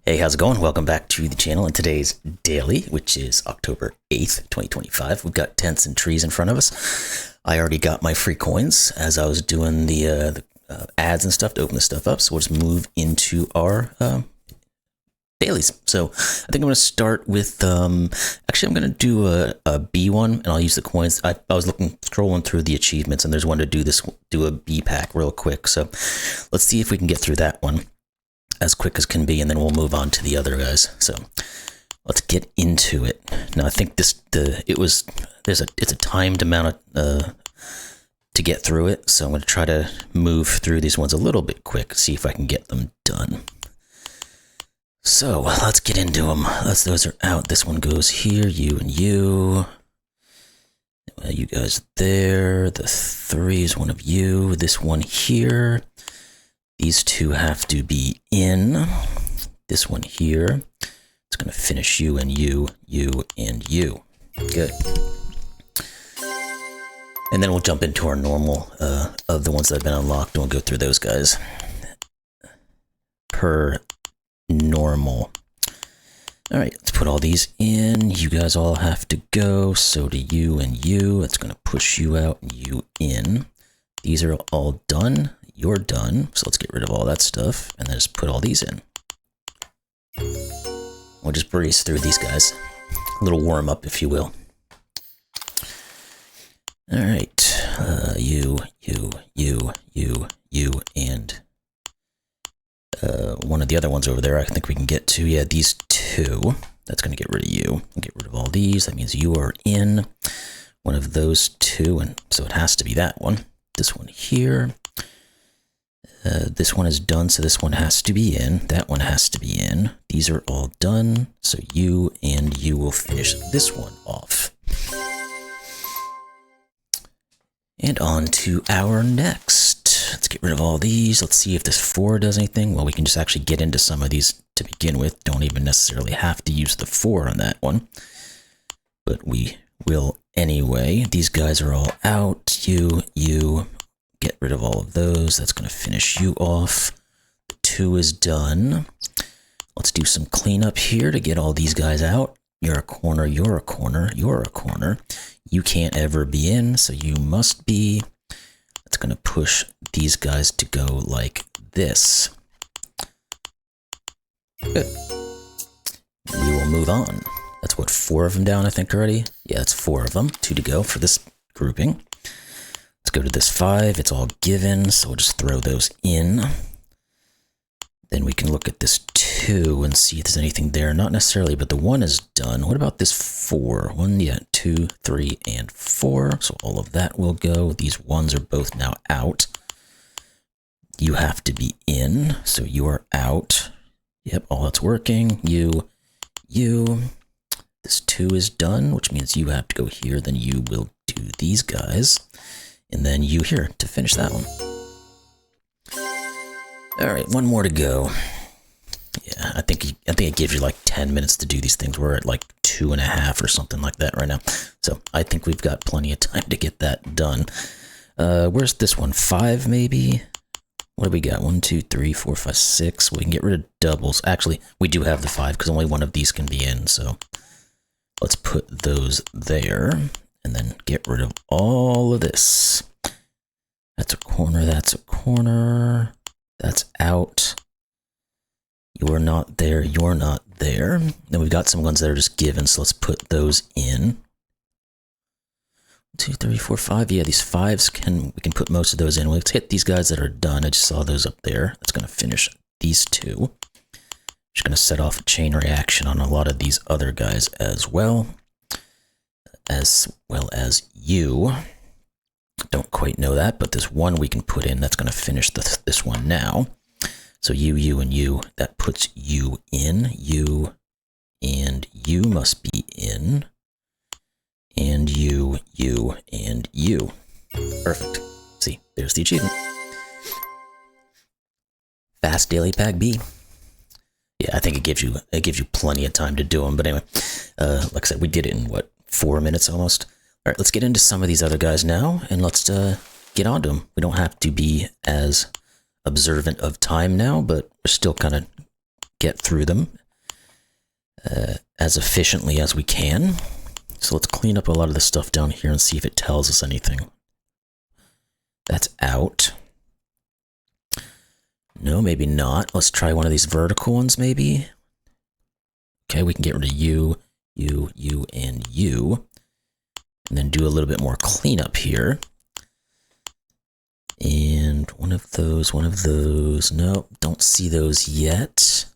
Hey, how's it going? Welcome back to the channel. In today's daily, which is October 8th, 2025, we've got tents and trees in front of us. I already got my free coins as I was doing the ads and stuff to open this stuff up. So we'll just move into our dailies. So I think I'm going to start with, actually I'm going to do a B one, and I'll use the coins. I was scrolling through the achievements, and there's one to do a B pack real quick. So let's see if we can get through that one as quick as can be, and then we'll move on to the other guys. So let's get into it. Now I think it's a timed amount of, to get through it, so I'm going to try to move through these ones a little bit quick, see if I can get them done. So let's get into them. Those are out. This one goes here, you and you. You guys there. The 3 is one of you. This one here. These 2 have to be in. This one here, it's going to finish you and you, you and you. Good. And then we'll jump into our normal of the ones that have been unlocked, and we'll go through those guys. Per normal. All right, let's put all these in. You guys all have to go. So do you and you. It's going to push you out and you in. These are all done. You're done, so let's get rid of all that stuff, and then just put all these in. We'll just breeze through these guys. A little warm-up, if you will. Alright, you, and one of the other ones over there I think we can get to. Yeah, these 2. That's going to get rid of you. We'll get rid of all these. That means you are in one of those 2, and so it has to be that one. This one here. This one is done, so this one has to be in. That one has to be in. These are all done, so you and you will finish this one off. And on to our next. Let's get rid of all these. Let's see if this 4 does anything. Well, we can just actually get into some of these to begin with. Don't even necessarily have to use the 4 on that one. But we will anyway. These guys are all out. You. Get rid of all of those. That's going to finish you off. 2 is done. Let's do some cleanup here to get all these guys out. You're a corner, you're a corner, you're a corner. You can't ever be in, so you must be. That's going to push these guys to go like this. Good. We will move on. That's what, 4 of them down, I think, already? Yeah, that's 4 of them. 2 to go for this grouping. Let's go to this 5. It's all given, so we'll just throw those in. Then we can look at this 2 and see if there's anything there. Not necessarily, but the 1 is done. What about this 4? 1, yeah, 2, 3, and 4. So all of that will go. These 1s are both now out. You have to be in, so you are out. Yep, all that's working. You. This 2 is done, which means you have to go here. Then you will do these guys. And then you here to finish that one. All right, 1 more to go. Yeah, I think it gives you like 10 minutes to do these things. We're at like 2.5 or something like that right now. So I think we've got plenty of time to get that done. Where's this one? 5 maybe? What do we got? 1, 2, 3, 4, 5, 6. We can get rid of doubles. Actually, we do have the 5 because only one of these can be in. So let's put those there. And then get rid of all of this. That's a corner, that's a corner. That's out. You're not there, you're not there. Then we've got some ones that are just given, so let's put those in. 2, 3, 4, 5. Yeah, these 5s we can put most of those in. Let's hit these guys that are done. I just saw those up there. That's going to finish these 2. Just going to set off a chain reaction on a lot of these other guys as well. As well as you. Don't quite know that, but this 1 we can put in. That's going to finish this one now. So you, and you. That puts you in. You and you must be in. And you, and you. Perfect. See, there's the achievement. Fast daily pack B. Yeah, I think it gives you plenty of time to do them. But anyway, like I said, we did it in what, 4 minutes almost. All right, let's get into some of these other guys now, and let's get onto them. We don't have to be as observant of time now, but we're still kind of get through them as efficiently as we can. So let's clean up a lot of the stuff down here and see if it tells us anything. That's out. No, maybe not. Let's try one of these vertical ones, maybe. Okay, we can get rid of you, and you. And then do a little bit more cleanup here. And one of those. No, don't see those yet.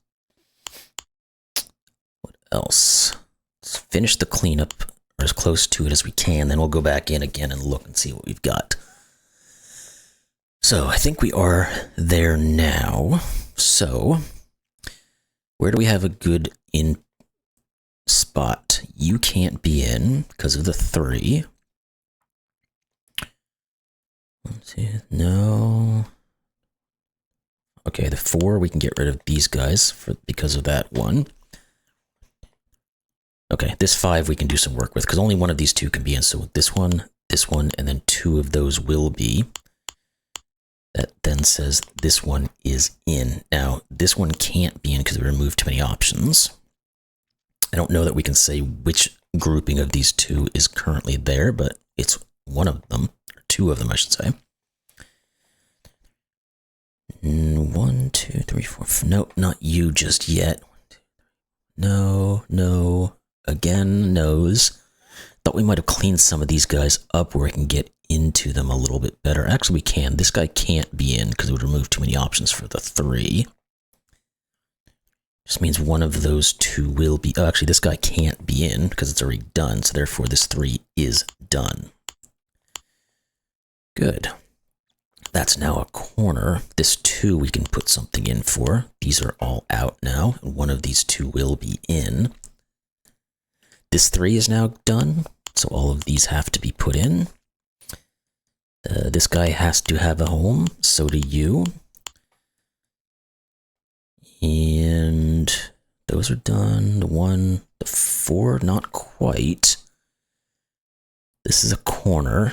What else? Let's finish the cleanup, or as close to it as we can. Then we'll go back in again and look and see what we've got. So I think we are there now. So where do we have a good in spot? You can't be in because of the 3. Let's see. No. Okay, the 4, we can get rid of these guys because of that one. Okay, this 5 we can do some work with because only one of these 2 can be in. So this one, and then 2 of those will be. That then says this one is in. Now, this one can't be in because we removed too many options. I don't know that we can say which grouping of these 2 is currently there, but it's one of them, or 2 of them, I should say. 1, 2, 3, 4. Nope, not you just yet. No. Again, no's. Thought we might have cleaned some of these guys up where we can get into them a little bit better. Actually, we can. This guy can't be in because it would remove too many options for the 3. Just means one of those 2 will be... Oh, actually, this guy can't be in because it's already done. So therefore, this 3 is done. Good. That's now a corner. This 2 we can put something in for. These are all out now. And one of these 2 will be in. This 3 is now done. So all of these have to be put in. This guy has to have a home. So do you. And those are done. The 1, the 4, not quite. This is a corner.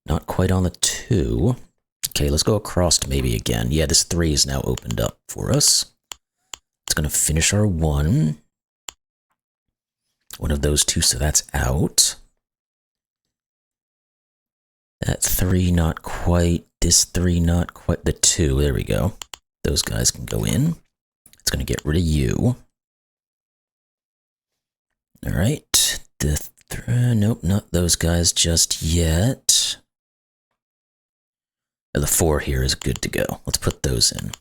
Not quite on the 2. Okay, let's go across maybe again. Yeah, this 3 is now opened up for us. It's going to finish our 1. One of those 2, so that's out. That 3, not quite. This 3, not quite. The 2, there we go. Those guys can go in. It's going to get rid of you. All right. Nope, not those guys just yet. The 4 here is good to go. Let's put those in.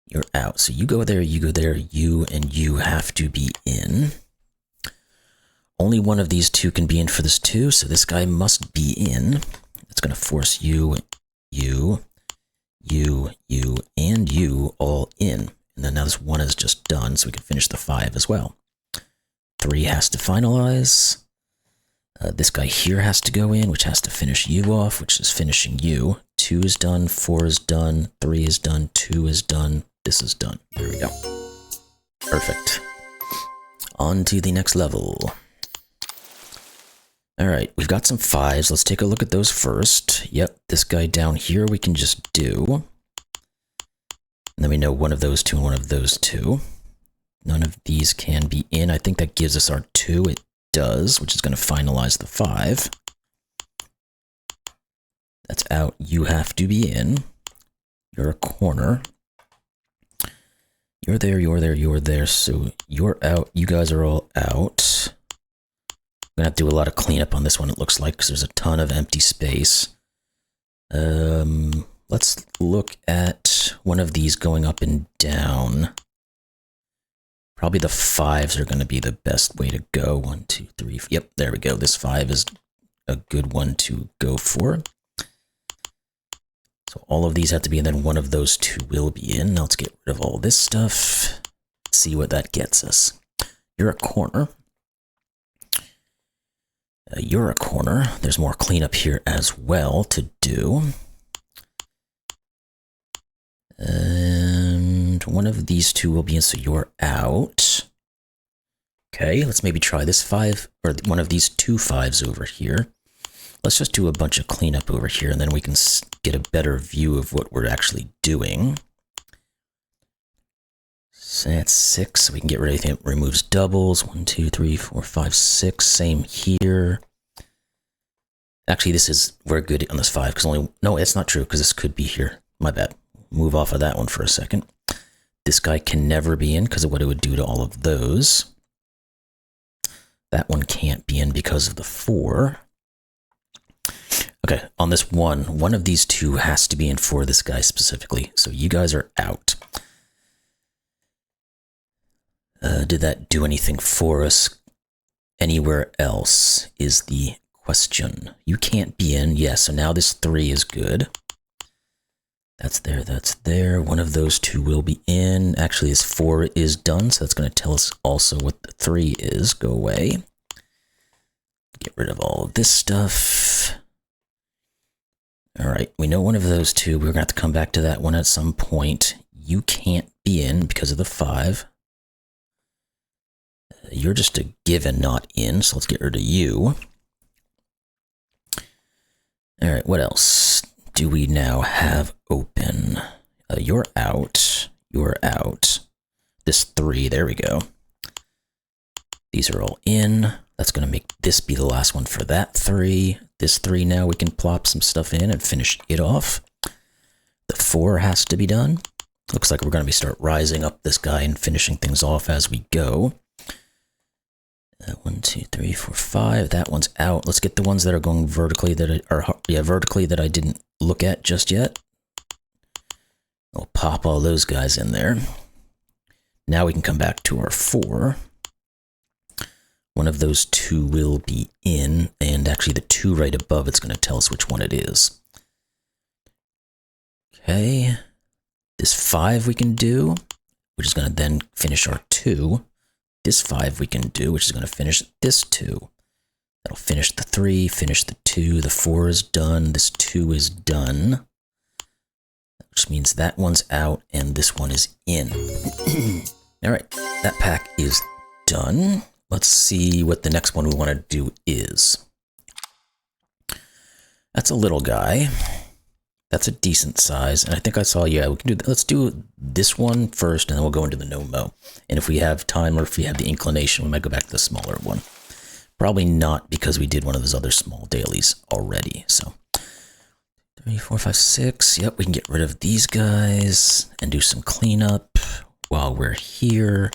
You're out. So you go there, you and you have to be in. Only one of these 2 can be in for this 2, so this guy must be in. It's going to force you, and you all in. And then now this 1 is just done, so we can finish the 5 as well. 3 has to finalize. This guy here has to go in, which has to finish you off, which is finishing you. 2 is done, 4 is done, 3 is done, 2 is done, this is done. There we go. Perfect. On to the next level. All right, we've got some 5s. Let's take a look at those first. Yep, this guy down here we can just do. And then we know one of those 2 and one of those 2. None of these can be in. I think that gives us our 2. It does, which is going to finalize the 5. That's out. You have to be in. You're a corner. You're there. So you're out. You guys are all out. I'm going to have to do a lot of cleanup on this one, it looks like, because there's a ton of empty space. Let's look at one of these going up and down. Probably the 5s are going to be the best way to go. 1, 2, 3. Yep, there we go. This 5 is a good one to go for. So all of these have to be, and then one of those 2 will be in. Now let's get rid of all this stuff. See what that gets us. You're a corner. You're a corner. There's more cleanup here as well to do. And one of these 2 will be in, so you're out. Okay, let's maybe try this 5, or one of these 2 5s over here. Let's just do a bunch of cleanup over here, and then we can get a better view of what we're actually doing. So that's 6. So we can get rid of anything that removes doubles. 1, 2, 3, 4, 5, 6. Same here. Actually, we're good on this 5 because no, it's not true because this could be here. My bad. Move off of that one for a second. This guy can never be in because of what it would do to all of those. That one can't be in because of the 4. Okay, on this one of these two has to be in for this guy specifically. So you guys are out. Did that do anything for us anywhere else is the question. You can't be in. Yes, so now this 3 is good. That's there, that's there. One of those two will be in. Actually, this 4 is done, so that's going to tell us also what the 3 is. Go away. Get rid of all of this stuff. All right, we know one of those two. We're going to have to come back to that one at some point. You can't be in because of the 5. You're just a given, not in, so let's get rid of you. All right, what else do we now have open? You're out. You're out. This 3, there we go. These are all in. That's going to make this be the last one for that 3. This 3 now we can plop some stuff in and finish it off. The 4 has to be done. Looks like we're going to start rising up this guy and finishing things off as we go. 1, 2, 3, 4, 5. That one's out. Let's get the ones that are going vertically vertically that I didn't look at just yet. I'll pop all those guys in there. Now we can come back to our 4. One of those 2 will be in, and actually the 2 right above it's going to tell us which one it is. Okay. This 5 we can do, which is going to then finish our 2. This 5 we can do, which is going to finish this 2. That'll finish the 3, finish the 2. The 4 is done. This 2 is done. Which means that one's out and this one is in. All right, that pack is done. Let's see what the next one we want to do is. That's a little guy. That's a decent size. And I think I saw, yeah, we can do that. Let's do this one first, and then we'll go into the no-mo. And if we have time or if we have the inclination, we might go back to the smaller one. Probably not because we did one of those other small dailies already. So 3, 4, 5, 6. Yep, we can get rid of these guys and do some cleanup while we're here.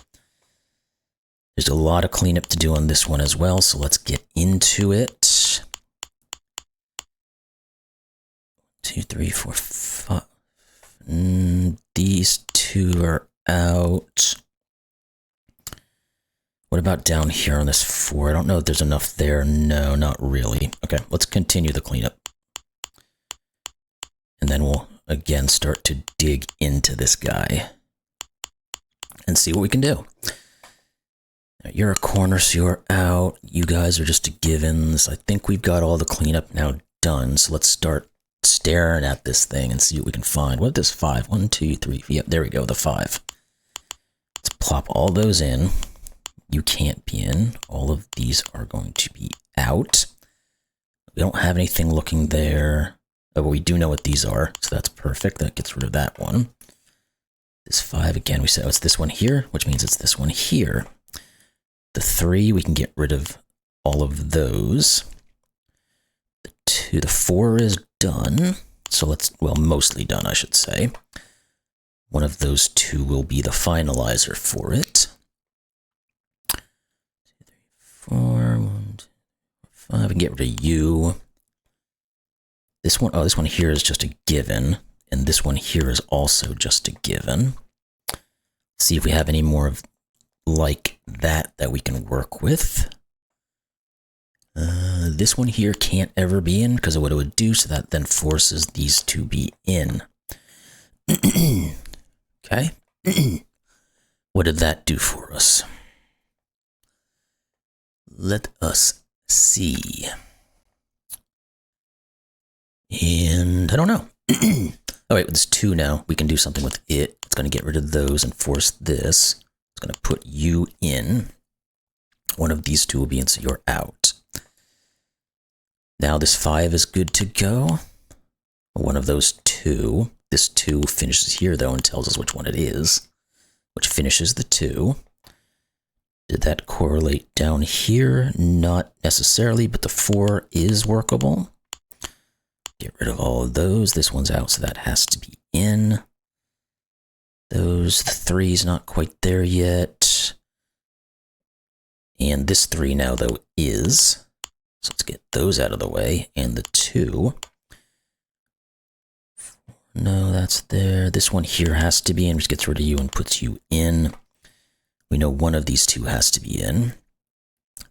There's a lot of cleanup to do on this one as well, so let's get into it. 2, 3, 4, 5. These 2 are out. What about down here on this 4? I don't know if there's enough there. No, not really. Okay, let's continue the cleanup. And then we'll again start to dig into this guy and see what we can do. You're a corner, so you're out. You guys are just a givens. I think we've got all the cleanup now done, so let's start staring at this thing and see what we can find. What is this 5? 1, 2, 3. Yep, there we go, the 5. Let's plop all those in. You can't be in. All of these are going to be out. We don't have anything looking there. Oh, but we do know what these are, so that's perfect. That gets rid of that one. This 5, again, we said, oh, it's this one here, which means it's this one here. The 3, we can get rid of all of those. The 4 is done. So well, mostly done, I should say. One of those 2 will be the finalizer for it. 2, 3, 4, 1, 2, 5. I can get rid of you. This one, oh, this one here is just a given. And this one here is also just a given. See if we have any more of like that we can work with. This one here can't ever be in because of what it would do, so that then forces these to be in. Okay. What did that do for us? Let us see. And I don't know. Oh wait, there's 2 now. We can do something with it. It's going to get rid of those and force this. It's going to put you in. One of these 2 will be in, so you're out. Now this 5 is good to go. One of those 2. This 2 finishes here, though, and tells us which one it is. which finishes the 2. Did that correlate down here? Not necessarily, but the 4 is workable. Get rid of all of those. This one's out, so that has to be in. The 3's not quite there yet. And this 3 now, though, is. So let's get those out of the way. And the 2. No, that's there. This one here has to be in, which gets rid of you and puts you in. We know one of these 2 has to be in.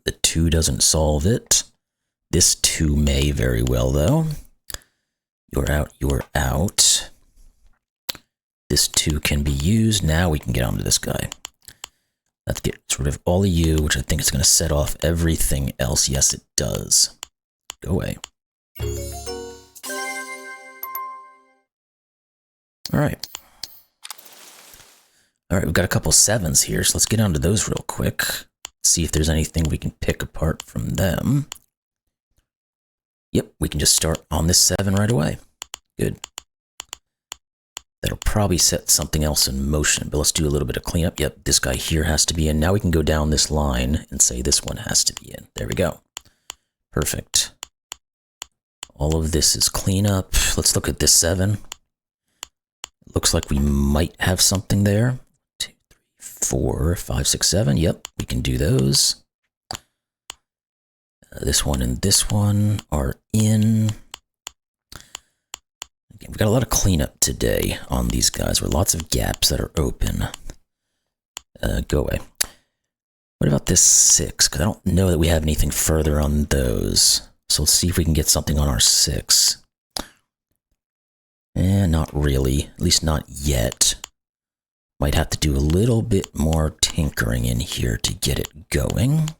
The 2 doesn't solve it. This 2 may very well, though. You're out, you're out. This 2 can be used. Now we can get onto this guy. Let's get rid of all of you, which I think is going to set off everything else. Yes, it does. Go away. All right. All right, we've got a couple 7s here, so let's get onto those real quick. See if there's anything we can pick apart from them. Yep, we can just start on this 7 right away. Good. That'll probably set something else in motion, but let's do a little bit of cleanup. Yep, this guy here has to be in. Now we can go down this line and say this one has to be in. There we go. Perfect. All of this is cleanup. Let's look at this 7. Looks like we might have something there. 2, 3, 4, 5, 6, 7. Yep, we can do those. This one and this one are in. Again, we've got a lot of cleanup today on these guys, with lots of gaps that are open. Go away. What about this 6? Because I don't know that we have anything further on those. So let's see if we can get something on our 6. Not really, at least not yet. Might have to do a little bit more tinkering in here to get it going.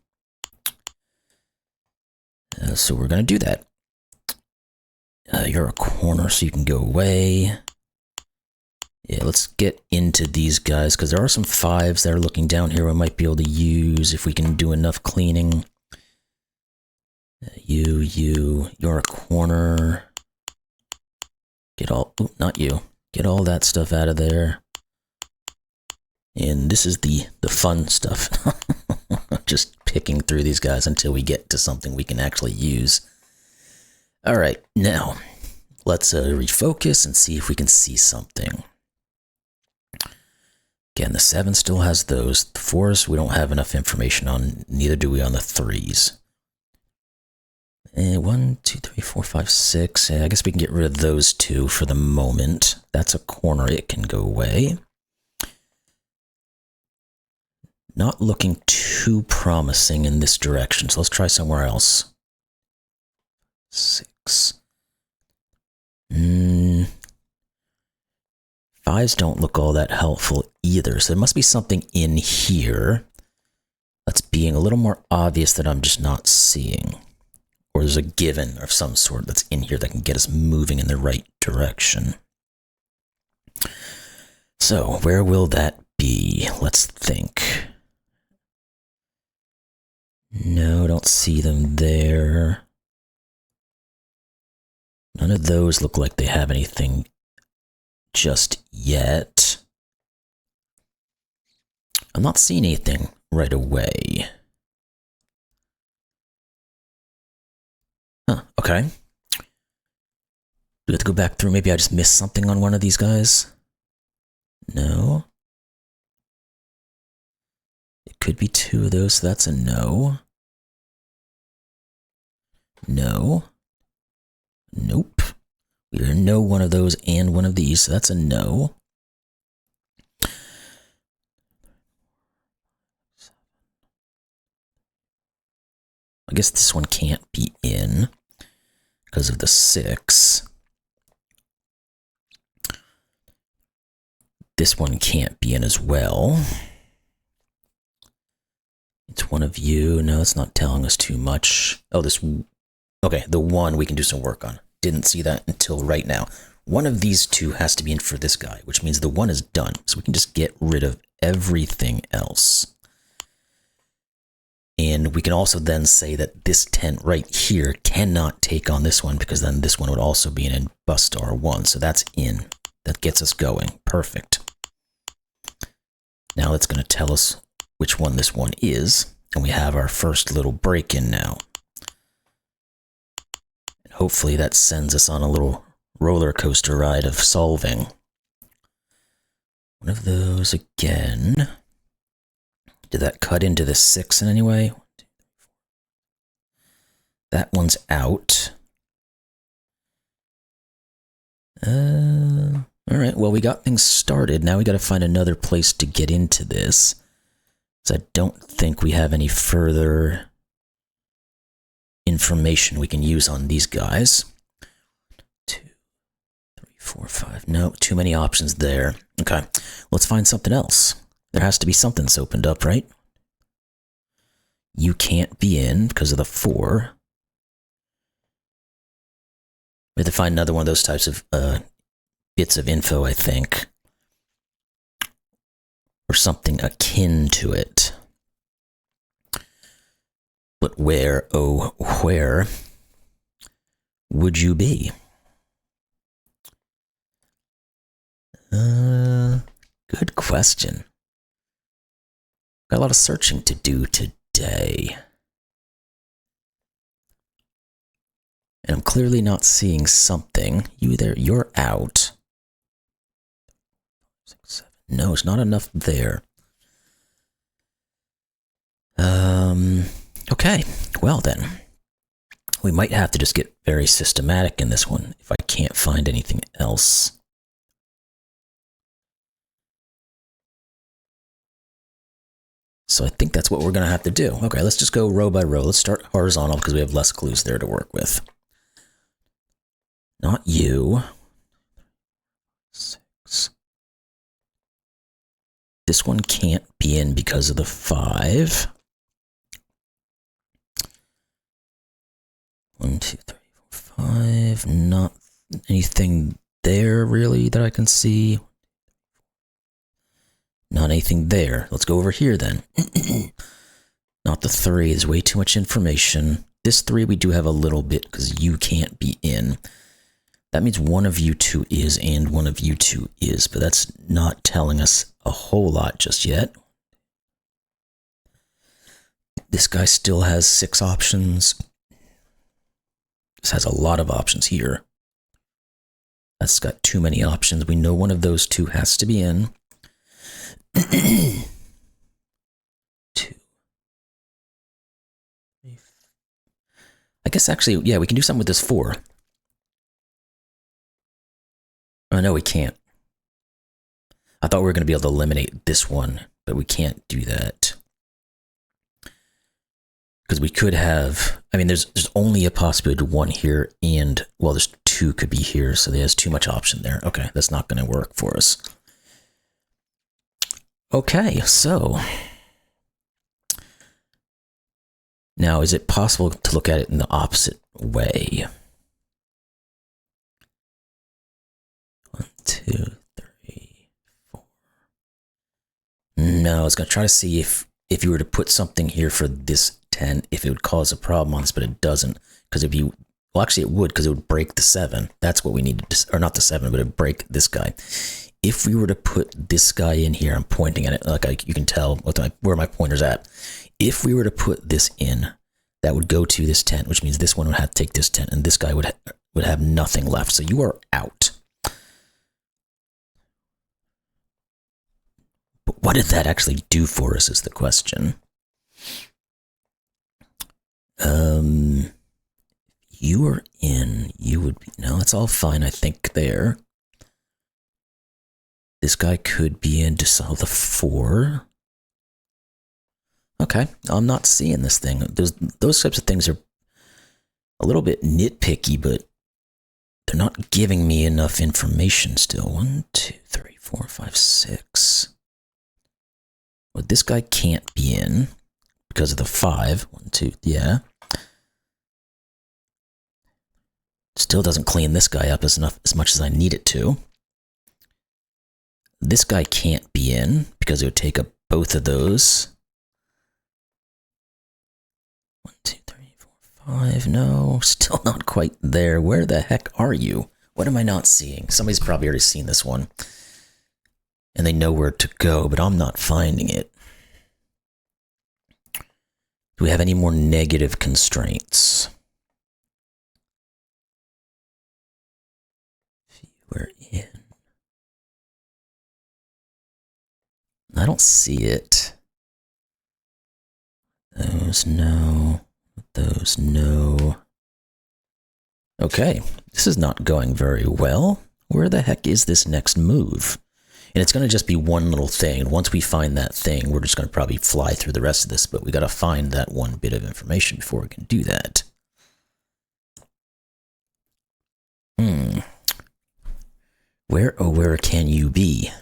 So we're going to do that. You're a corner, so you can go away. Yeah, let's get into these guys, because there are some 5s that are looking down here we might be able to use if we can do enough cleaning. You're a corner. Get all, oh, not you. Get all that stuff out of there. And this is the fun stuff. Just picking through these guys until we get to something we can actually use. All right, now let's refocus and see if we can see something. Again, the 7 still has those. The 4s we don't have enough information on, neither do we on the 3s. 1, 2, 3, 4, 5, 6. I guess we can get rid of those 2 for the moment. That's a corner, it can go away. Not looking too promising in this direction, so let's try somewhere else. 6. 5s don't look all that helpful either, so there must be something in here that's being a little more obvious that I'm just not seeing. Or there's a given of some sort that's in here that can get us moving in the right direction. So, where will that be? Let's think. No, don't see them there. None of those look like they have anything just yet. I'm not seeing anything right away. Huh, okay. Do we have to go back through? Maybe I just missed something on one of these guys? No. It could be 2 of those, so that's a no. No. Nope. We are no one of those and one of these, so that's a no. I guess this one can't be in because of the 6. This one can't be in as well. It's one of you. No, it's not telling us too much. Oh, this... Okay, the 1 we can do some work on. Didn't see that until right now. One of these 2 has to be in for this guy, which means the 1 is done. So we can just get rid of everything else. And we can also then say that this tent right here cannot take on this one, because then this one would also be in and bust our 1. So that's in. That gets us going. Perfect. Now that's going to tell us which one this one is. And we have our first little break-in now. And hopefully that sends us on a little roller coaster ride of solving. One of those again. Did that cut into the 6 in any way? That one's out. Alright, well, we got things started. Now we gotta find another place to get into this. So I don't think we have any further information we can use on these guys. 2, 3, 4, 5. No, too many options there. Okay, let's find something else. There has to be something that's opened up, right? You can't be in because of the 4. We have to find another one of those types of bits of info, I think. Or something akin to it. But where, oh, where would you be? Good question. Got a lot of searching to do today. And I'm clearly not seeing something. You there, you're out. 6, 7. No, it's not enough there. Okay, well then. We might have to just get very systematic in this one if I can't find anything else. So I think that's what we're going to have to do. Okay, let's just go row by row. Let's start horizontal because we have less clues there to work with. Not you. 6. This one can't be in because of the 5. 1, 2, 3, 4, 5. Not anything there really that I can see. Not anything there. Let's go over here then. Not the 3. There's way too much information. This 3 we do have a little bit because you can't be in. That means one of you two is and one of you two is, but that's not telling us a whole lot just yet. This guy still has 6 options. This has a lot of options here. That's got too many options. We know one of those two has to be in. 2. 3. I guess actually, yeah, we can do something with this 4. Oh, no, we can't. I thought we were going to be able to eliminate this one, but we can't do that. Because we could have, I mean, there's only a possibility of 1 here, and, well, there's 2 could be here, so there's too much option there. Okay, that's not going to work for us. Okay, so. Now, is it possible to look at it in the opposite way? 1, 2, 3, 4. No, I was going to try to see if you were to put something here for this 10, if it would cause a problem on this, but it doesn't. Because if you, well, actually it would, because it would break the 7. That's what we needed to, or not the 7, but it would break this guy. If we were to put this guy in here, I'm pointing at it, like you can tell where my pointer's at. If we were to put this in, that would go to this 10, which means this one would have to take this 10, and this guy would have nothing left. So you are out. But what did that actually do for us is the question. You are in, you would be, no, it's all fine, I think, there. This guy could be in to solve the 4. Okay, I'm not seeing this thing. Those types of things are a little bit nitpicky, but they're not giving me enough information still. 1, 2, 3, 4, 5, 6. Well, this guy can't be in because of the 5. 1, 2, yeah. Still doesn't clean this guy up as much as I need it to. This guy can't be in because it would take up both of those. 1, 2, 3, 4, 5. No, still not quite there. Where the heck are you? What am I not seeing? Somebody's probably already seen this one. and they know where to go, but I'm not finding it. Do we have any more negative constraints? We're in. I don't see it. Those no. Those no. Okay, this is not going very well. Where the heck is this next move? And it's going to just be one little thing. Once we find that thing, we're just going to probably fly through the rest of this, but we got to find that one bit of information before we can do that. Where can you be?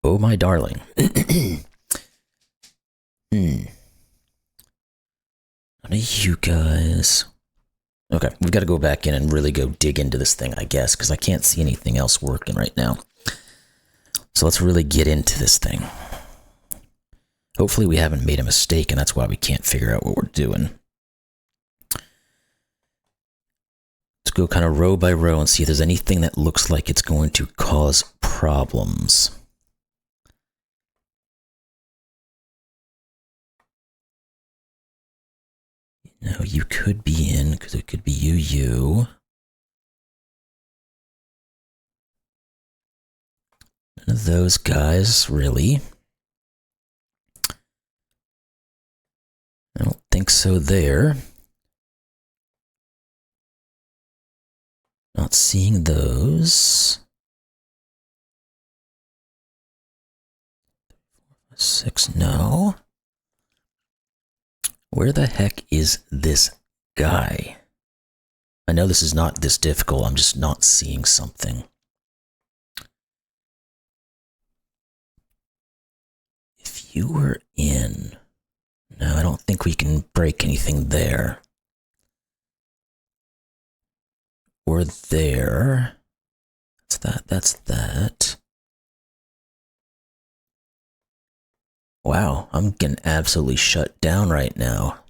Oh, my darling. None of you guys. Okay, we've got to go back in and really go dig into this thing, I guess, because I can't see anything else working right now. So let's really get into this thing. Hopefully we haven't made a mistake, and that's why we can't figure out what we're doing. Let's go kind of row by row and see if there's anything that looks like it's going to cause problems. No, you could be in, because it could be you. None of those guys, really. I don't think so there. Not seeing those. 6, no. Where the heck is this guy? I know this is not this difficult, I'm just not seeing something. If you were in... No, I don't think we can break anything there. Or there. That's that. Wow, I'm getting absolutely shut down right now.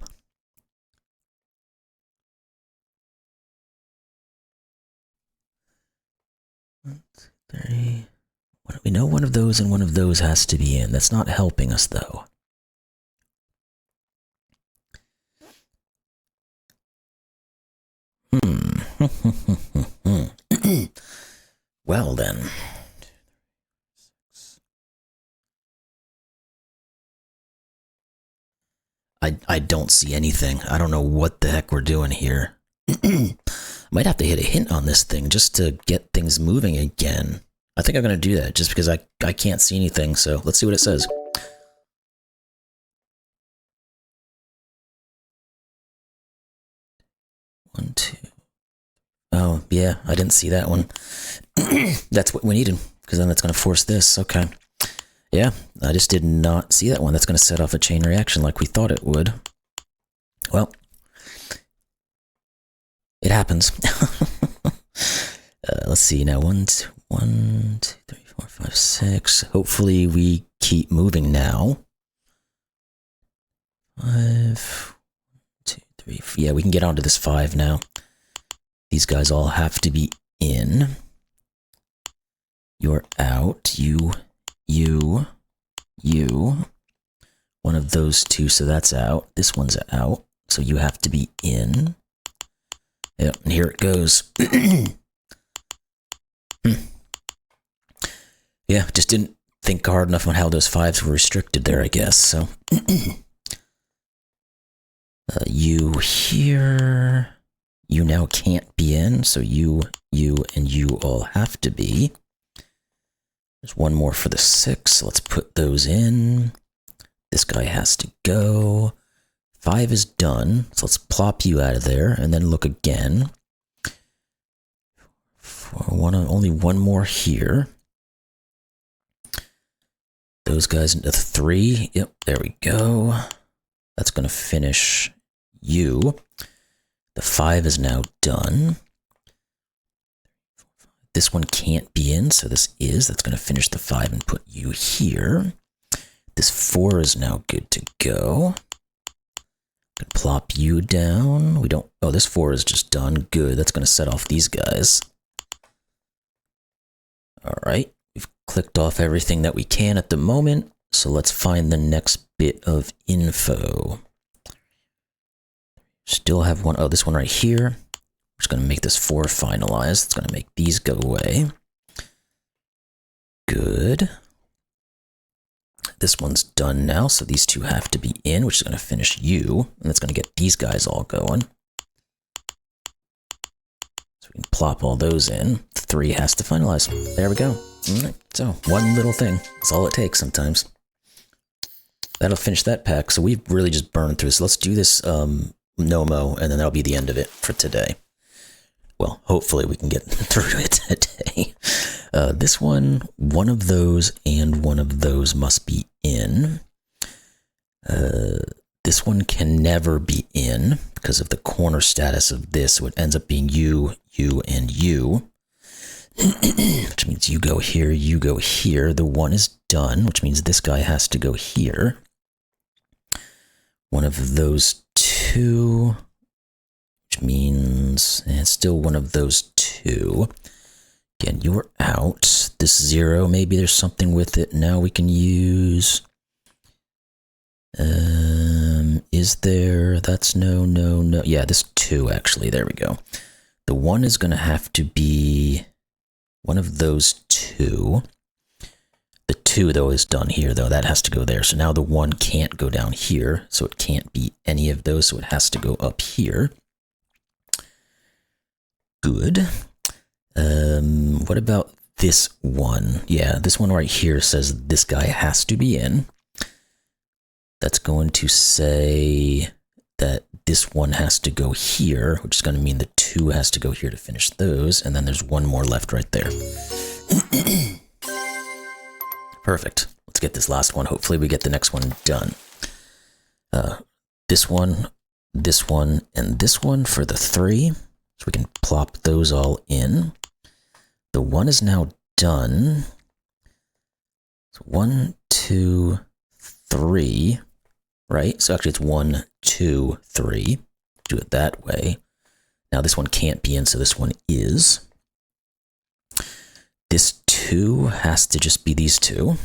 One, two, three. We know one of those and one of those has to be in. That's not helping us, though. Well, then. I don't see anything. I don't know what the heck we're doing here. Might have to hit a hint on this thing just to get things moving again. I think I'm going to do that just because I can't see anything, so let's see what it says. One, two. Oh, yeah, I didn't see that one. That's what we needed, because then that's going to force this. Okay. Yeah, I just did not see that one. That's going to set off a chain reaction like we thought it would. Well, it happens. Let's see now. 1, 2, 3, 4, 5, 6. Hopefully we keep moving now. 5, 2, 3. Yeah, we can get onto this 5 now. These guys all have to be in. You're out. You. One of those two, so that's out. This one's out, so you have to be in. Yep, and here it goes. Yeah, just didn't think hard enough on how those 5s were restricted there, I guess, so. You here. You now can't be in, so you, and you all have to be. There's one more for the 6, so let's put those in. This guy has to go. 5 is done, so let's plop you out of there, and then look again. Only one more here. Those guys into 3. Yep, there we go. That's going to finish you. The 5 is now done. This one can't be in, so this is. That's going to finish the 5 and put you here. This 4 is now good to go. Can plop you down. We don't. Oh, this 4 is just done. Good. That's going to set off these guys. All right, we've clicked off everything that we can at the moment. So let's find the next bit of info. Still have one, oh, this one right here. We're just going to make this 4 finalized. It's going to make these go away. Good. This one's done now, so these 2 have to be in, which is going to finish you, and it's going to get these guys all going. So we can plop all those in. 3 has to finalize. There we go. All right, so one little thing. That's all it takes sometimes. That'll finish that pack. So we've really just burned through. So let's do this Nomo, and then that'll be the end of it for today. Well, hopefully we can get through it today. This one of those and one of those must be in. This one can never be in because of the corner status of this. So it ends up being you, you, and you. Which means you go here, you go here. The 1 is done, which means this guy has to go here. One of those 2, which means it's still one of those 2. Again, you're out. This 0, maybe there's something with it. Now we can use... is there... That's no. Yeah, this 2, actually. There we go. The 1 is going to have to be one of those 2. The 2, though, is done here, though. That has to go there. So now the 1 can't go down here, so it can't be any of those, so it has to go up here. Good. What about this one? Yeah, this one right here says this guy has to be in. That's going to say that this one has to go here, which is going to mean the 2 has to go here to finish those, and then there's 1 more left right there. Perfect. Let's get this last one. Hopefully we get the next one done. This one, and this one for the 3. So we can plop those all in. The 1 is now done. So 1, 2, 3, right? So actually it's 1, 2, 3. Do it that way. Now this one can't be in, so this one is. This 2 has to just be these 2.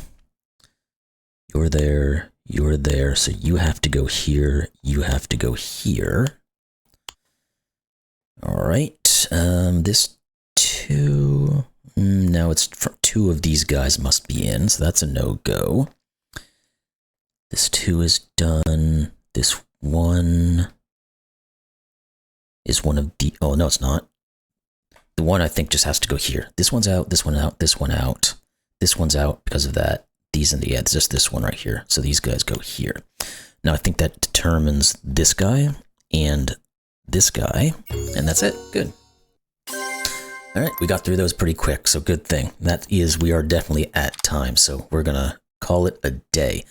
You're there, so you have to go here, you have to go here. All right, this 2, now it's 2 of these guys must be in, so that's a no-go. This 2 is done. This 1 is one of the, oh no, it's not. The 1 I think just has to go here. This one's out, this one out, this one out. This one's out because of that. These and the, yeah, it's just this one right here. So these guys go here. Now I think that determines this guy and this guy, and that's it. Good. All right, we got through those pretty quick, so good thing. That is, we are definitely at time, so we're gonna call it a day.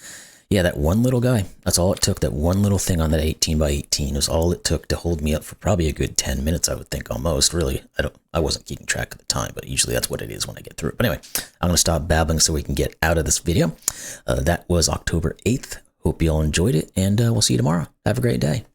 Yeah, that one little guy, that's all it took. That one little thing on that 18 by 18 was all it took to hold me up for probably a good 10 minutes, I would think, almost. Really, I wasn't keeping track of the time, but usually that's what it is when I get through it. But anyway, I'm going to stop babbling so we can get out of this video. That was October 8th. Hope you all enjoyed it, and we'll see you tomorrow. Have a great day.